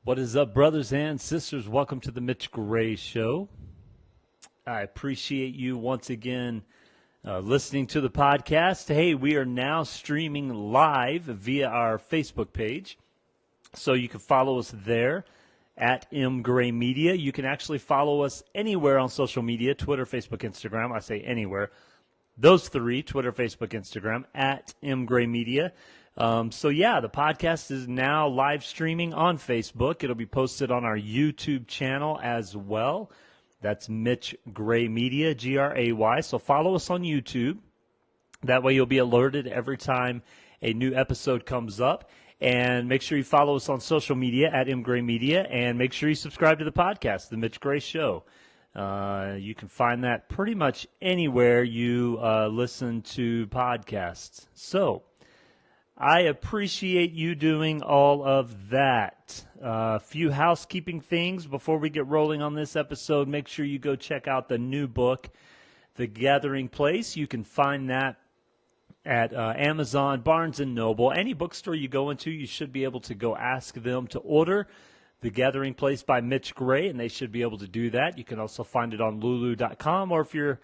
What is up, brothers and sisters? Welcome to the Mitch Gray Show. I appreciate you once again listening to the podcast. Hey, we are now streaming live via our Facebook page, so you can follow us there at mgraymedia. You can actually follow us anywhere on social media, Twitter, Facebook, Instagram. I say anywhere. Those three, Twitter, Facebook, Instagram, at mgraymedia. The podcast is now live streaming on Facebook. It'll be posted on our YouTube channel as well. That's Mitch Gray Media, Gray. So follow us on YouTube. That way you'll be alerted every time a new episode comes up. And make sure you follow us on social media at mgraymedia. And make sure you subscribe to the podcast, The Mitch Gray Show. You can find that pretty much anywhere you listen to podcasts. So I appreciate you doing all of that. A few housekeeping things before we get rolling on this episode. Make sure you go check out the new book, The Gathering Place. You can find that at Amazon, Barnes & Noble. Any bookstore you go into, you should be able to go ask them to order The Gathering Place by Mitch Gray, and they should be able to do that. You can also find it on lulu.com, or if you're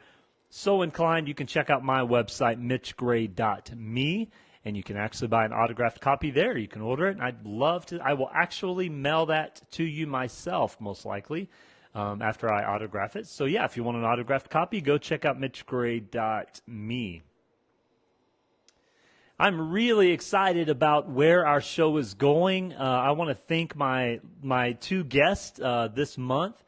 so inclined, you can check out my website, mitchgray.me. And you can actually buy an autographed copy there. You can order it, and I'd love to. I will actually mail that to you myself, most likely, after I autograph it. So, yeah, if you want an autographed copy, go check out mitchgray.me. I'm really excited about where our show is going. I want to thank my two guests this month.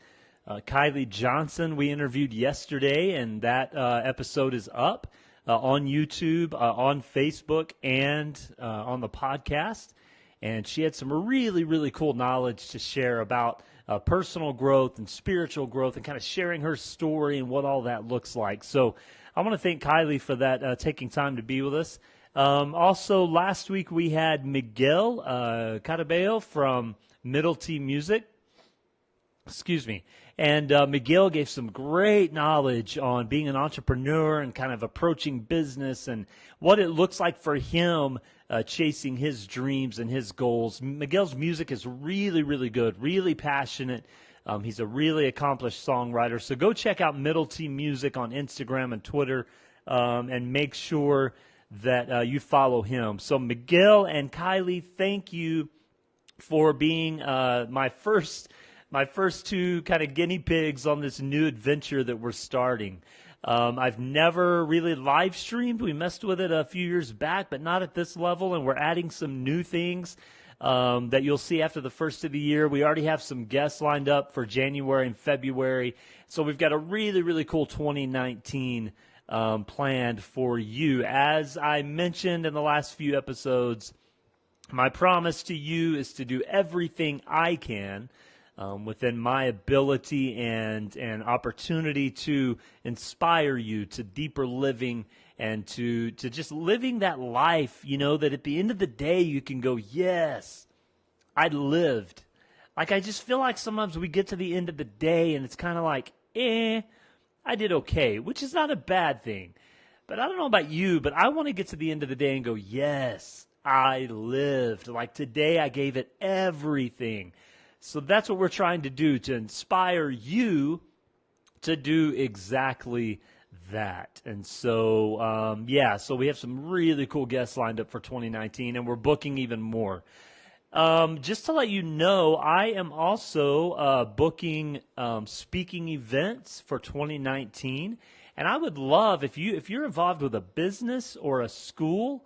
Kylie Johnson, we interviewed yesterday, and that episode is up. On YouTube, on Facebook, and on the podcast. And she had some really, really cool knowledge to share about personal growth and spiritual growth and kind of sharing her story and what all that looks like. So I want to thank Kylie for that, taking time to be with us. Also, last week we had Miguel Carabello from Middle T Music. Excuse me. And Miguel gave some great knowledge on being an entrepreneur and kind of approaching business and what it looks like for him chasing his dreams and his goals. Miguel's music is really, really good, really passionate. He's a really accomplished songwriter. So go check out Middle T Music on Instagram and Twitter and make sure that you follow him. So Miguel and Kylie, thank you for being my first two kind of guinea pigs on this new adventure that we're starting. I've never really live streamed. We messed with it a few years back, but not at this level, and we're adding some new things that you'll see after the first of the year. We already have some guests lined up for January and February, so we've got a really, really cool 2019 planned for you. As I mentioned in the last few episodes, my promise to you is to do everything I can within my ability and opportunity to inspire you to deeper living and to just living that life, that at the end of the day you can go, yes, I lived. Like, I just feel like sometimes we get to the end of the day and it's kind of like, I did okay, which is not a bad thing. But I don't know about you, but I want to get to the end of the day and go, yes, I lived. Like, today I gave it everything. So that's what we're trying to do, to inspire you to do exactly that. And so, so we have some really cool guests lined up for 2019, and we're booking even more. Just to let you know, I am also booking speaking events for 2019, and I would love if you're involved with a business or a school,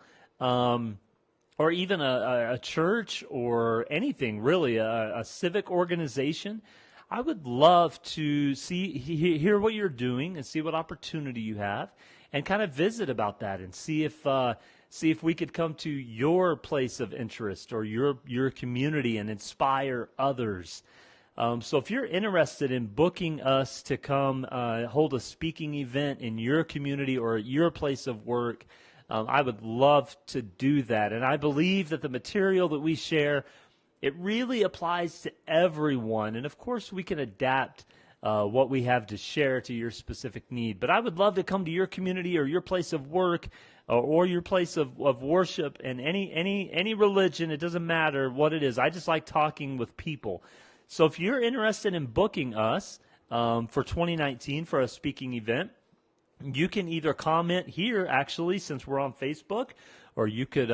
or even a church or anything, really, a civic organization. I would love to hear what you're doing and see what opportunity you have and kind of visit about that and see if we could come to your place of interest or your community and inspire others. So if you're interested in booking us to come hold a speaking event in your community or your place of work, I would love to do that. And I believe that the material that we share, it really applies to everyone. And, of course, we can adapt what we have to share to your specific need. But I would love to come to your community or your place of work or your place of worship, and any religion, it doesn't matter what it is. I just like talking with people. So if you're interested in booking us for 2019 for a speaking event, you can either comment here, actually, since we're on Facebook, or you could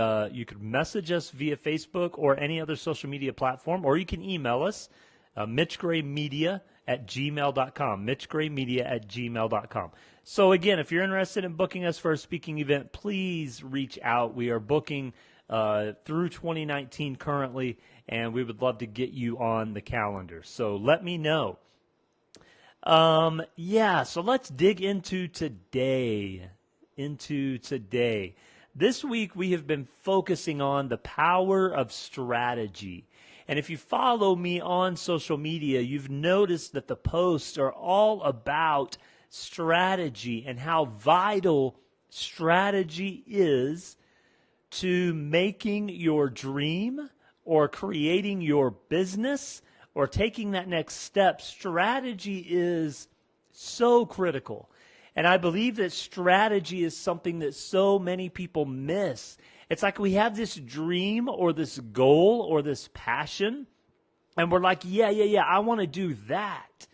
message us via Facebook or any other social media platform, or you can email us, mitchgraymedia@gmail.com, mitchgraymedia@gmail.com. So again, if you're interested in booking us for a speaking event, please reach out. We are booking through 2019 currently, and we would love to get you on the calendar. So let me know. So let's dig into today. This week we have been focusing on the power of strategy. And if you follow me on social media, you've noticed that the posts are all about strategy and how vital strategy is to making your dream or creating your business or taking that next step. Strategy is so critical. And I believe that strategy is something that so many people miss. It's like we have this dream or this goal or this passion, and we're like, yeah, I want to do that.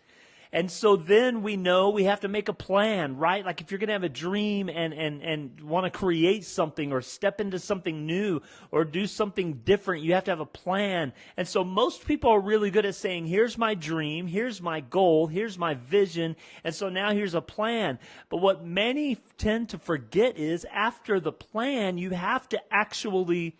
And so then we know we have to make a plan, right? Like if you're going to have a dream and want to create something or step into something new or do something different, you have to have a plan. And so most people are really good at saying, here's my dream, here's my goal, here's my vision, and so now here's a plan. But what many tend to forget is after the plan, you have to actually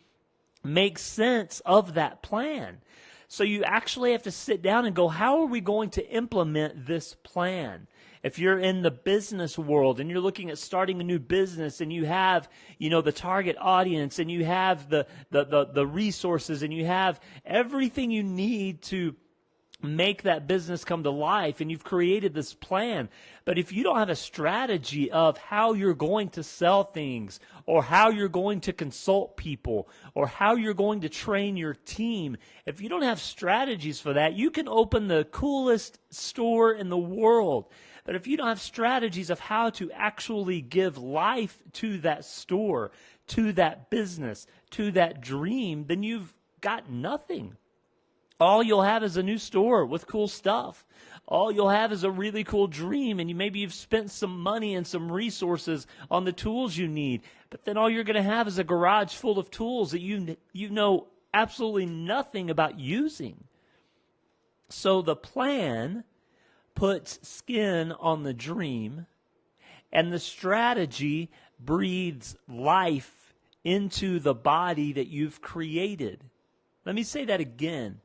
make sense of that plan. So you actually have to sit down and go, how are we going to implement this plan? If you're in the business world and you're looking at starting a new business and you have, the target audience and you have the resources and you have everything you need to make that business come to life, and you've created this plan. But if you don't have a strategy of how you're going to sell things or how you're going to consult people or how you're going to train your team, if you don't have strategies for that, you can open the coolest store in the world. But if you don't have strategies of how to actually give life to that store, to that business, to that dream, then you've got nothing. All you'll have is a new store with cool stuff. All you'll have is a really cool dream, and maybe you've spent some money and some resources on the tools you need. But then all you're going to have is a garage full of tools that you know absolutely nothing about using. So the plan puts skin on the dream, and the strategy breathes life into the body that you've created. Let me say that again.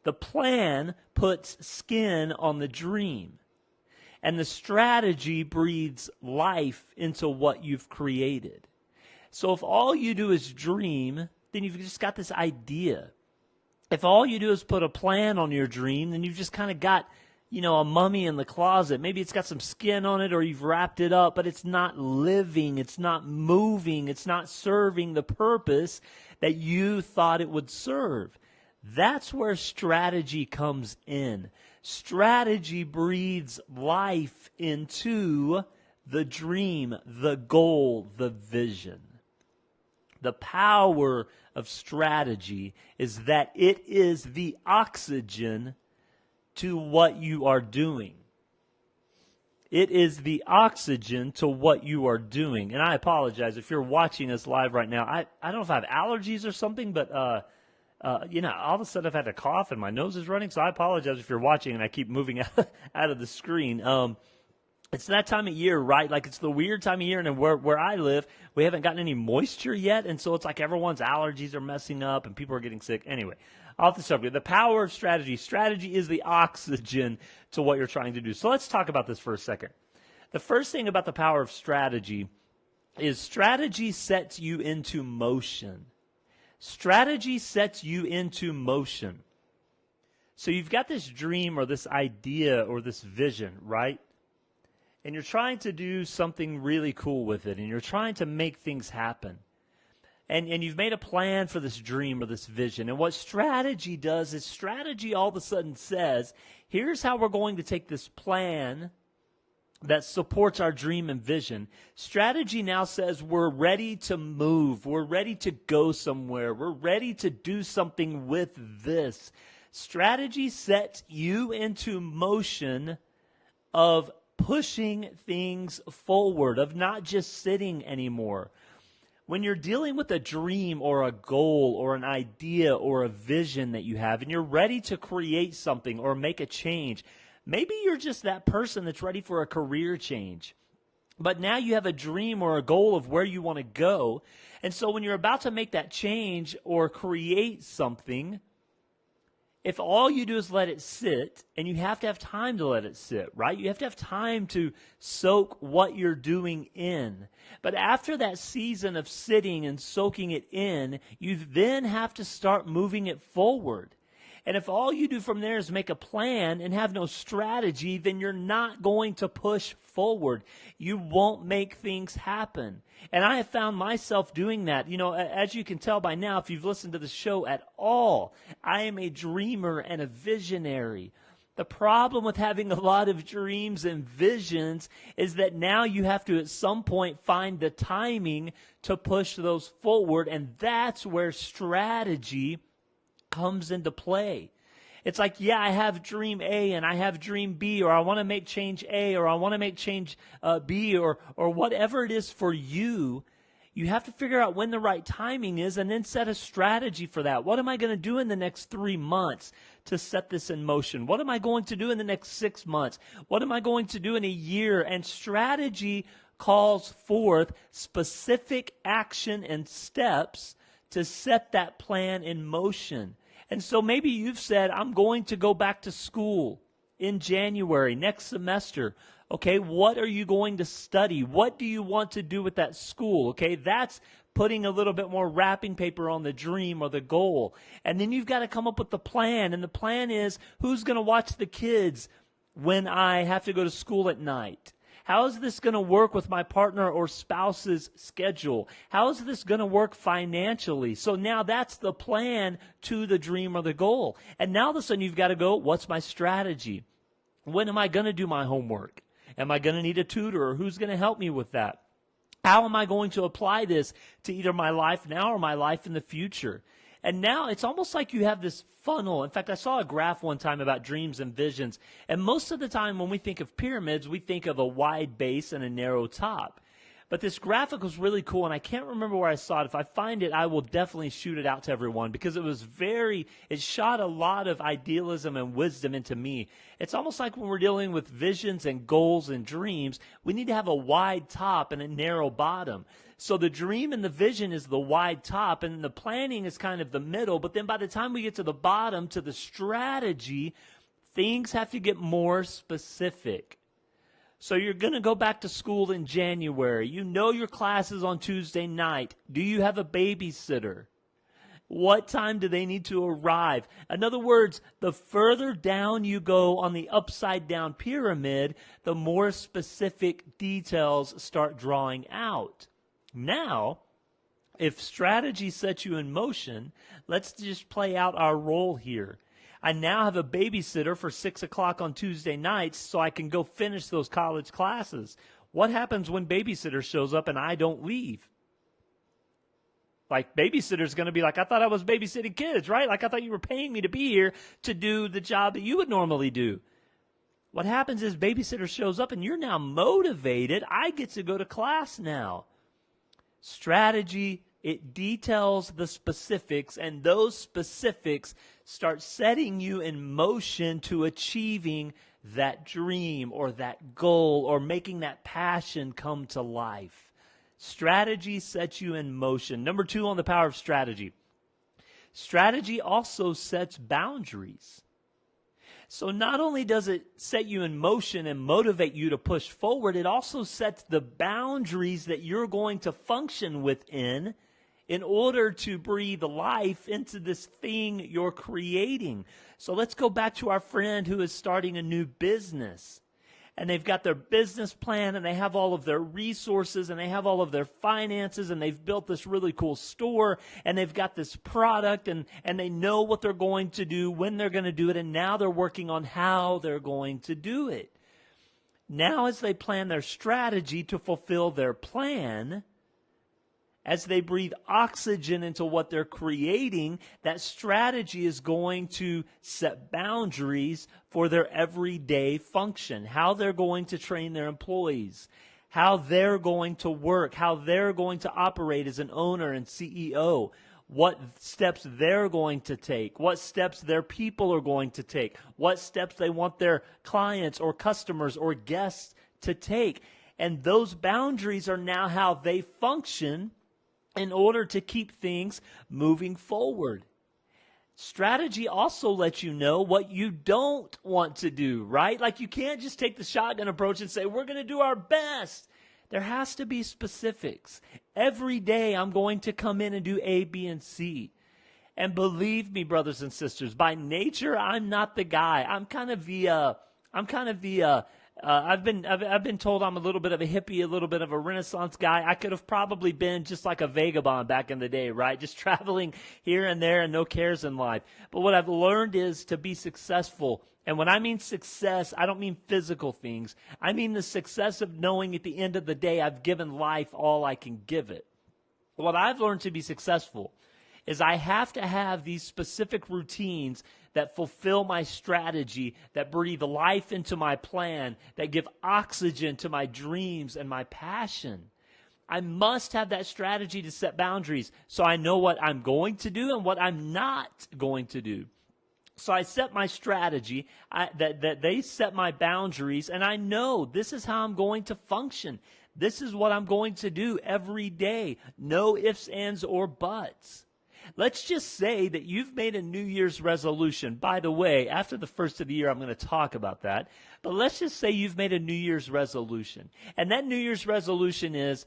The plan puts skin on the dream, and the strategy breathes life into what you've created. So if all you do is dream, then you've just got this idea. If all you do is put a plan on your dream, then you've just kind of got, a mummy in the closet. Maybe it's got some skin on it or you've wrapped it up, but it's not living, it's not moving, it's not serving the purpose that you thought it would serve. That's where strategy comes in. Strategy breathes life into the dream, the goal, the vision. The power of strategy is that it is the oxygen to what you are doing. It is the oxygen to what you are doing. And I apologize if you're watching us live right now. I don't know if I have allergies or something, but all of a sudden I've had a cough and my nose is running, so I apologize if you're watching and I keep moving out of the screen. It's that time of year, right? Like it's the weird time of year, and where I live, we haven't gotten any moisture yet, and so it's like everyone's allergies are messing up and people are getting sick. Anyway, off the subject, the power of strategy. Strategy is the oxygen to what you're trying to do. So let's talk about this for a second. The first thing about the power of strategy is strategy sets you into motion. Strategy sets you into motion. So you've got this dream or this idea or this vision, right? And you're trying to do something really cool with it, and you're trying to make things happen. And you've made a plan for this dream or this vision. And what strategy does is strategy all of a sudden says, here's how we're going to take this plan that supports our dream and vision. Strategy now says we're ready to move. We're ready to go somewhere. We're ready to do something with this. Strategy sets you into motion of pushing things forward, of not just sitting anymore. When you're dealing with a dream or a goal or an idea or a vision that you have, and you're ready to create something or make a change, maybe you're just that person that's ready for a career change. But now you have a dream or a goal of where you want to go. And so when you're about to make that change or create something, if all you do is let it sit, and you have to have time to let it sit, right? You have to have time to soak what you're doing in. But after that season of sitting and soaking it in, you then have to start moving it forward. And if all you do from there is make a plan and have no strategy, then you're not going to push forward. You won't make things happen. And I have found myself doing that. You know, as you can tell by now, if you've listened to the show at all, I am a dreamer and a visionary. The problem with having a lot of dreams and visions is that now you have to at some point find the timing to push those forward, and that's where strategy comes into play. It's like, yeah, I have dream A and I have dream B, or I want to make change A, or I want to make change B, or whatever it is for you. You have to figure out when the right timing is and then set a strategy for that. What am I going to do in the next 3 months to set this in motion? What am I going to do in the next 6 months? What am I going to do in a year? And strategy calls forth specific action and steps to set that plan in motion. And so maybe you've said, I'm going to go back to school in January, next semester. Okay, what are you going to study? What do you want to do with that school? Okay, that's putting a little bit more wrapping paper on the dream or the goal. And then you've got to come up with the plan. And the plan is, who's going to watch the kids when I have to go to school at night? How is this going to work with my partner or spouse's schedule? How is this going to work financially? So now that's the plan to the dream or the goal. And now all of a sudden you've got to go, what's my strategy? When am I going to do my homework? Am I going to need a tutor, or who's going to help me with that? How am I going to apply this to either my life now or my life in the future? And now it's almost like you have this funnel. In fact, I saw a graph one time about dreams and visions. And most of the time when we think of pyramids, we think of a wide base and a narrow top. But this graphic was really cool, and I can't remember where I saw it. If I find it, I will definitely shoot it out to everyone, because it shot a lot of idealism and wisdom into me. It's almost like when we're dealing with visions and goals and dreams, we need to have a wide top and a narrow bottom. So the dream and the vision is the wide top, and the planning is kind of the middle. But then by the time we get to the bottom, to the strategy, things have to get more specific. So you're going to go back to school in January. You know your class is on Tuesday night. Do you have a babysitter? What time do they need to arrive? In other words, the further down you go on the upside down pyramid, the more specific details start drawing out. Now, if strategy sets you in motion, let's just play out our role here. I now have a babysitter for 6 o'clock on Tuesday nights so I can go finish those college classes. What happens when babysitter shows up and I don't leave? Like, babysitter's going to be like, I thought I was babysitting kids, right? Like, I thought you were paying me to be here to do the job that you would normally do. What happens is babysitter shows up and you're now motivated. I get to go to class now. Strategy, it details the specifics, and those specifics start setting you in motion to achieving that dream or that goal or making that passion come to life. Strategy sets you in motion. Number 2 on the power of strategy. Strategy also sets boundaries. So not only does it set you in motion and motivate you to push forward, it also sets the boundaries that you're going to function within in order to breathe life into this thing you're creating. So let's go back to our friend who is starting a new business. And they've got their business plan, and they have all of their resources, and they have all of their finances, and they've built this really cool store, and they've got this product, and they know what they're going to do, when they're going to do it, and now they're working on how they're going to do it. Now, as they plan their strategy to fulfill their plan, as they breathe oxygen into what they're creating, that strategy is going to set boundaries for their everyday function, how they're going to train their employees, how they're going to work, how they're going to operate as an owner and CEO, what steps they're going to take, what steps their people are going to take, what steps they want their clients or customers or guests to take. And those boundaries are now how they function in order to keep things moving forward. Strategy also lets you know what you don't want to do, right? Like you can't just take the shotgun approach and say, we're going to do our best. There has to be specifics. Every day I'm going to come in and do A, B, and C. And believe me, brothers and sisters, by nature, I'm not the guy. I've been told I'm a little bit of a hippie, a little bit of a Renaissance guy. I could have probably been just like a vagabond back in the day, right? Just traveling here and there and no cares in life. But what I've learned is to be successful. And when I mean success, I don't mean physical things. I mean the success of knowing at the end of the day I've given life all I can give it. What I've learned to be successful is I have to have these specific routines that fulfill my strategy, that breathe life into my plan, that give oxygen to my dreams and my passion. I must have that strategy to set boundaries so I know what I'm going to do and what I'm not going to do. So I set my strategy, that they set my boundaries, and I know this is how I'm going to function. This is what I'm going to do every day. No ifs, ands, or buts. Let's just say that you've made a New Year's resolution. By the way, after the first of the year, I'm going to talk about that. But let's just say you've made a New Year's resolution. And that New Year's resolution is,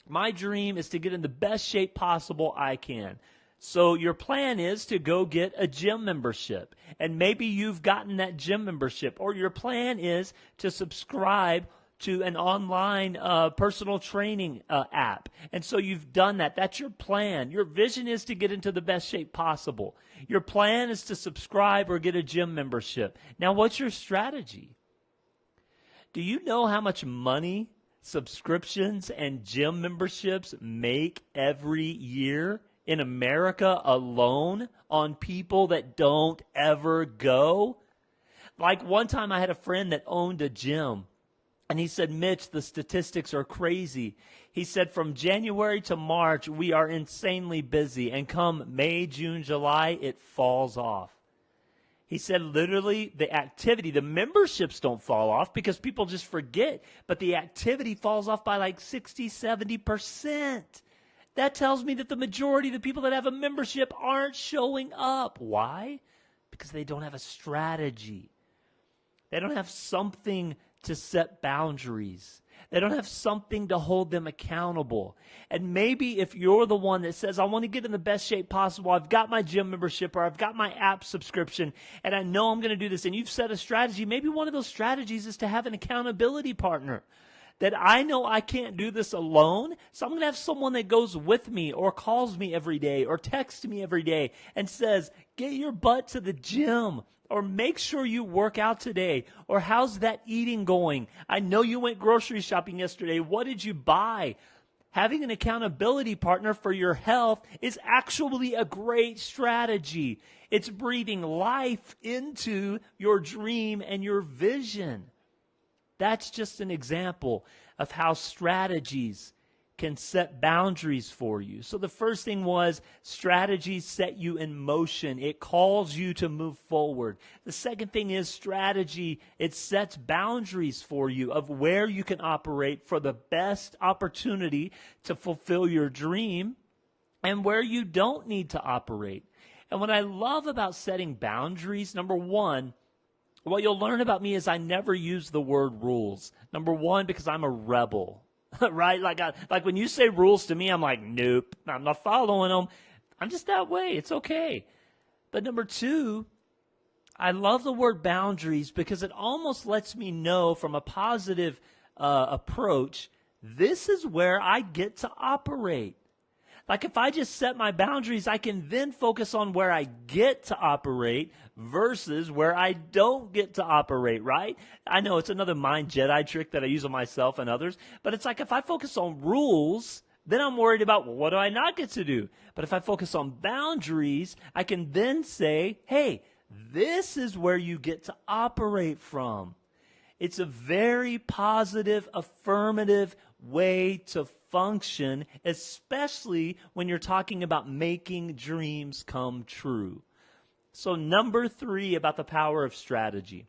my dream is to get in the best shape possible I can. So your plan is to go get a gym membership. And maybe you've gotten that gym membership. Or your plan is to subscribe to an online personal training app. And so you've done that. That's your plan. Your vision is to get into the best shape possible. Your plan is to subscribe or get a gym membership. Now, what's your strategy? Do you know how much money subscriptions and gym memberships make every year in America alone on people that don't ever go? Like one time I had a friend that owned a gym. And he said, Mitch, the statistics are crazy. He said, from January to March, we are insanely busy. And come May, June, July, it falls off. He said, literally, the activity, the memberships don't fall off because people just forget. But the activity falls off by like 60, 70%. That tells me that the majority of the people that have a membership aren't showing up. Why? Because they don't have a strategy. They don't have something to set boundaries. They don't have something to hold them accountable. And maybe if you're the one that says, I want to get in the best shape possible, I've got my gym membership or I've got my app subscription and I know I'm going to do this, and you've set a strategy, maybe one of those strategies is to have an accountability partner. That I know I can't do this alone, so I'm going to have someone that goes with me or calls me every day or texts me every day and says, get your butt to the gym. Or make sure you work out today. Or how's that eating going? I know you went grocery shopping yesterday. What did you buy? Having an accountability partner for your health is actually a great strategy. It's breathing life into your dream and your vision. That's just an example of how strategies can set boundaries for you. So the first thing was strategies set you in motion. It calls you to move forward. The second thing is strategy. It sets boundaries for you of where you can operate for the best opportunity to fulfill your dream and where you don't need to operate. And what I love about setting boundaries, number one, what you'll learn about me is I never use the word rules. Number one, because I'm a rebel. Right? Like when you say rules to me, I'm like, nope, I'm not following them. I'm just that way. It's okay. But number two, I love the word boundaries because it almost lets me know from a positive approach, this is where I get to operate. Like if I just set my boundaries, I can then focus on where I get to operate versus where I don't get to operate, right? I know it's another mind Jedi trick that I use on myself and others, but it's like if I focus on rules, then I'm worried about, well, what do I not get to do? But if I focus on boundaries, I can then say, hey, this is where you get to operate from. It's a very positive, affirmative way to function, especially when you're talking about making dreams come true. So number 3 about the power of strategy.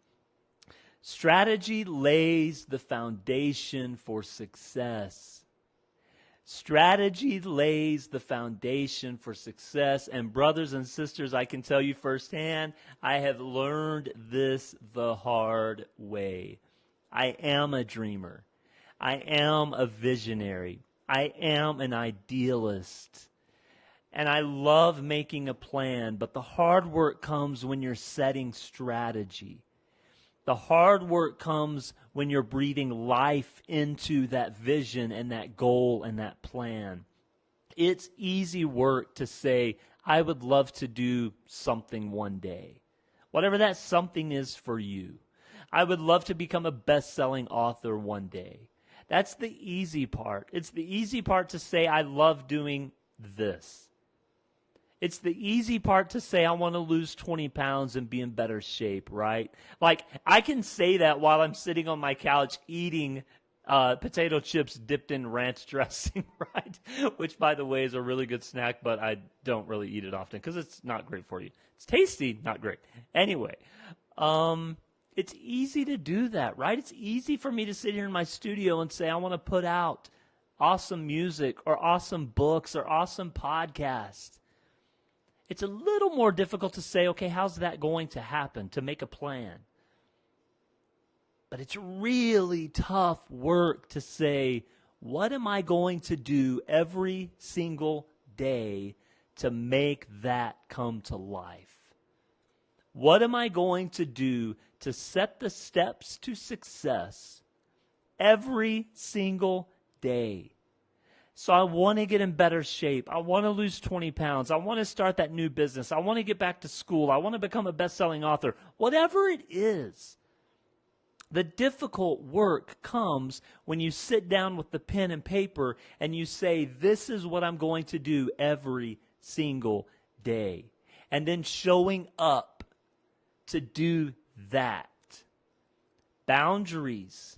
Strategy lays the foundation for success. Strategy lays the foundation for success. And brothers and sisters, I can tell you firsthand, I have learned this the hard way. I am a dreamer. I am a visionary. I am an idealist. And I love making a plan, but the hard work comes when you're setting strategy. The hard work comes when you're breathing life into that vision and that goal and that plan. It's easy work to say, I would love to do something one day. Whatever that something is for you. I would love to become a best-selling author one day. That's the easy part. It's the easy part to say, I love doing this. It's the easy part to say, I want to lose 20 pounds and be in better shape, right? Like, I can say that while I'm sitting on my couch eating potato chips dipped in ranch dressing, right? Which, by the way, is a really good snack, but I don't really eat it often because it's not great for you. It's tasty, not great. Anyway, it's easy to do that, right? It's easy for me to sit here in my studio and say, I want to put out awesome music or awesome books or awesome podcasts. It's a little more difficult to say, okay, how's that going to happen, to make a plan? But it's really tough work to say, what am I going to do every single day to make that come to life? What am I going to do to set the steps to success every single day? So I want to get in better shape. I want to lose 20 pounds. I want to start that new business. I want to get back to school. I want to become a best-selling author. Whatever it is, the difficult work comes when you sit down with the pen and paper and you say, this is what I'm going to do every single day. And then showing up to do that. Boundaries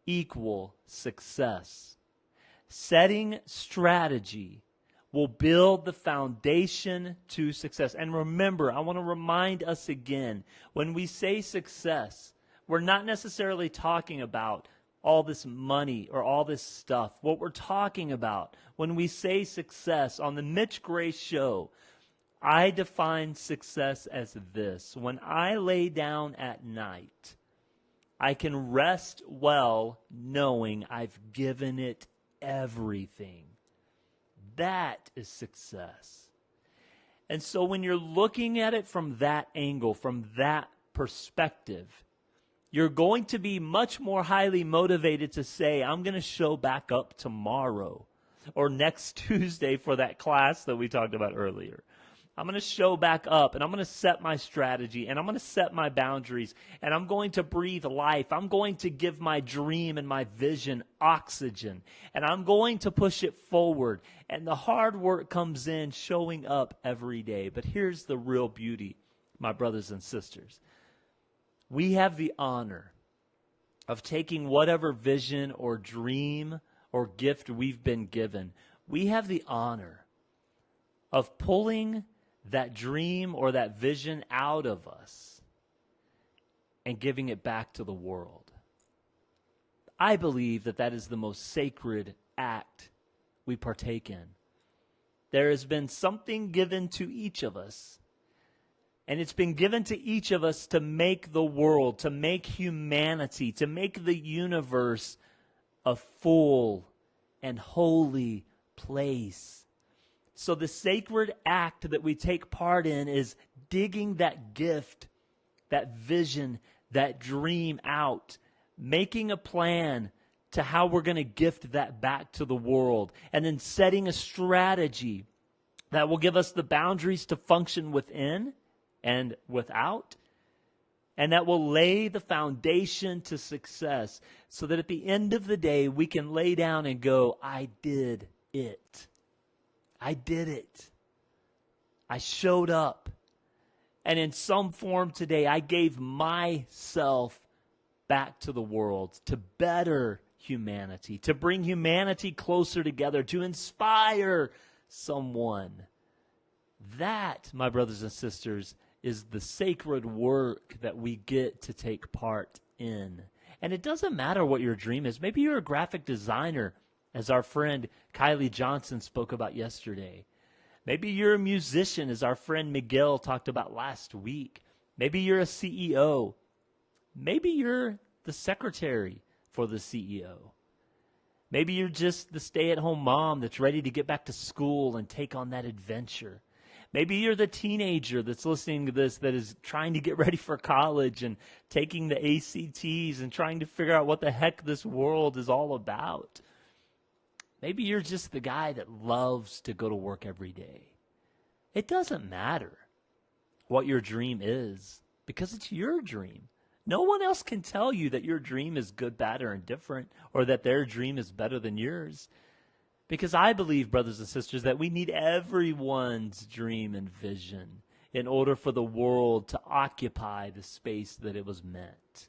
equal success. Setting strategy will build the foundation to success. And remember, I want to remind us again, when we say success, we're not necessarily talking about all this money or all this stuff. What we're talking about when we say success on the Mitch Gray Show, I define success as this. When I lay down at night, I can rest well knowing I've given it everything. That is success. And so when you're looking at it from that angle, from that perspective, you're going to be much more highly motivated to say, I'm going to show back up tomorrow or next Tuesday for that class that we talked about earlier. I'm going to show back up and I'm going to set my strategy and I'm going to set my boundaries and I'm going to breathe life. I'm going to give my dream and my vision oxygen and I'm going to push it forward. And the hard work comes in showing up every day. But here's the real beauty, my brothers and sisters. We have the honor of taking whatever vision or dream or gift we've been given. We have the honor of pulling that dream or that vision out of us and giving it back to the world. I believe that that is the most sacred act we partake in. There has been something given to each of us, and it's been given to each of us to make the world, to make humanity, to make the universe a full and holy place. So the sacred act that we take part in is digging that gift, that vision, that dream out, making a plan to how we're going to gift that back to the world, and then setting a strategy that will give us the boundaries to function within and without, and that will lay the foundation to success so that at the end of the day, we can lay down and go, I did it. I did it. I showed up. And in some form today, I gave myself back to the world to better humanity, to bring humanity closer together, to inspire someone. That, my brothers and sisters, is the sacred work that we get to take part in. And it doesn't matter what your dream is. Maybe you're a graphic designer, as our friend Kylie Johnson spoke about yesterday. Maybe you're a musician, as our friend Miguel talked about last week. Maybe you're a CEO. Maybe you're the secretary for the CEO. Maybe you're just the stay-at-home mom that's ready to get back to school and take on that adventure. Maybe you're the teenager that's listening to this that is trying to get ready for college and taking the ACTs and trying to figure out what the heck this world is all about. Maybe you're just the guy that loves to go to work every day. It doesn't matter what your dream is because it's your dream. No one else can tell you that your dream is good, bad, or indifferent, or that their dream is better than yours. Because I believe, brothers and sisters, that we need everyone's dream and vision in order for the world to occupy the space that it was meant.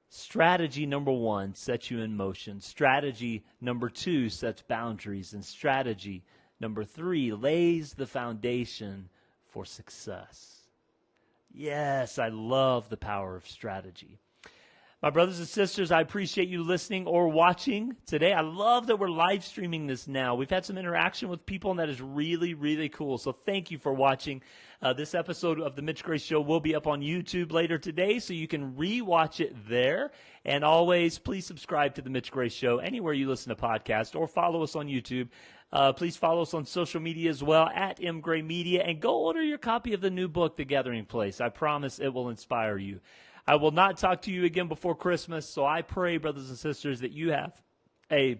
Strategy number 1 sets you in motion. Strategy number 2 sets boundaries. And strategy number 3 lays the foundation for success. Yes, I love the power of strategy. My brothers and sisters, I appreciate you listening or watching today. I love that we're live streaming this now. We've had some interaction with people, and that is really, really cool. So thank you for watching. This episode of The Mitch Grace Show will be up on YouTube later today, so you can re-watch it there. And always, please subscribe to The Mitch Grace Show anywhere you listen to podcasts, or follow us on YouTube. Please follow us on social media as well, at mgraymedia, and go order your copy of the new book, The Gathering Place. I promise it will inspire you. I will not talk to you again before Christmas, so I pray, brothers and sisters, that you have a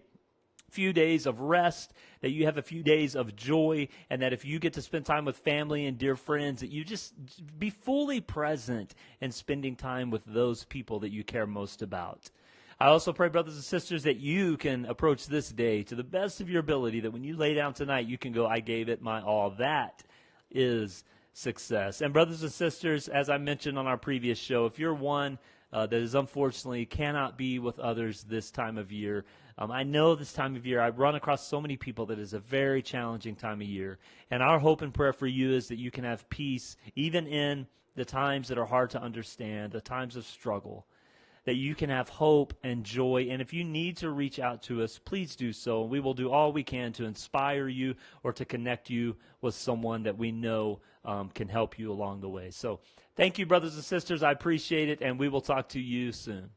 few days of rest, that you have a few days of joy, and that if you get to spend time with family and dear friends, that you just be fully present in spending time with those people that you care most about. I also pray, brothers and sisters, that you can approach this day to the best of your ability, that when you lay down tonight, you can go, I gave it my all. That is success. And brothers and sisters, as I mentioned on our previous show, if you're one that is unfortunately cannot be with others this time of year, I know this time of year, I run across so many people that is a very challenging time of year. And our hope and prayer for you is that you can have peace even in the times that are hard to understand, the times of struggle, that you can have hope and joy. And if you need to reach out to us, please do so. We will do all we can to inspire you or to connect you with someone that we know can help you along the way. So thank you, brothers and sisters. I appreciate it, and we will talk to you soon.